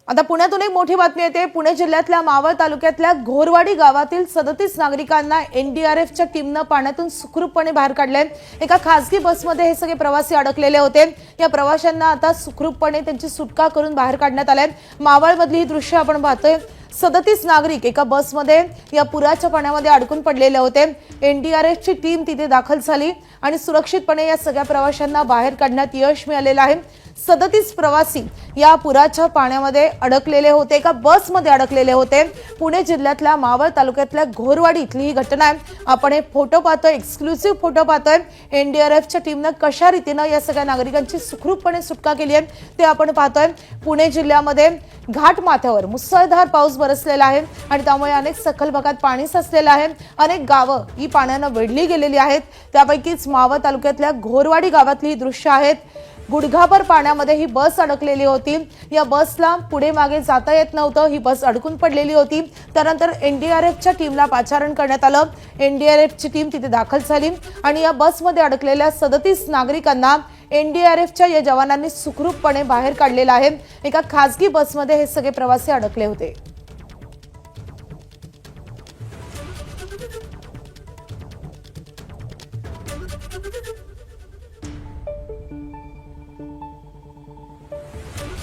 आता पुण्यातून एक मोठी बातमी येते। पुणे जिल्ह्यातल्या मावळ तालुक्यातल्या घोरवाडी गावातील 37 नागरिकांना एनडीआरएफच्या टीमने पाण्यातून सुखरूपपणे बाहेर काढले। एका खासगी बसमध्ये हे सगळे प्रवासी अडकलेले होते। या प्रवाशांना आता सुखरूपपणे त्यांची सुटका करून बाहेर काढण्यात आले। मावळमधली ही दृश्य आपण पाहतोय। 37 नागरिक एका बसमध्ये या पुराच्या पाण्यामध्ये अडकून पडलेले होते। एनडीआरएफची टीम तिथे दाखल झाली आणि सुरक्षितपणे या सगळ्या प्रवाशांना बाहेर काढण्यात यश मिळालेलं आहे। 37 प्रवासी या पुराच्या पाण्यामध्ये अडकलेले होते, एका बसमध्ये अडकलेले होते। पुणे जिल्ह्यातल्या मावळ तालुक्यातल्या घोरवाडी इथली ही घटना आहे। आपण हे फोटो पाहतोय, एक्सक्लुसिव्ह फोटो पाहतोय। एनडीआरएफच्या टीमने कशा रीतीने या सगळ्या नागरिकांची सुखरूपपणे सुटका केली आहे ते आपण पाहतोय। पुणे जिल्ह्यामध्ये घाट माथ्यावर मुसळधार पाऊस बरसलेला आहे आणि त्यामुळे अनेक सखल भागात पाणी साचलेलं आहे। अनेक गावं ही पाण्याने वेढली गेलेली आहेत। त्यापैकीच मावळ तालुक्यातल्या घोरवाडी गावातली ही दृश्य आहेत। गुडघाभर पाण्यामध्ये ही बस अडकलेली होती। या बसला पुढे मागे जाता येत नव्हतं, ही बस अडकून पडलेली होती। त्यानंतर एनडीआरएफच्या टीमला पाचारण करण्यात आलं। एनडीआरएफची टीम तिथे दाखल झाली आणि या बसमध्ये अडकलेल्या 37 नागरिकांना एनडीआरएफच्या या जवानांनी सुखरूपपणे बाहेर काढलेलं आहे। एका खासगी बसमध्ये हे सगळे प्रवासी अडकले होते।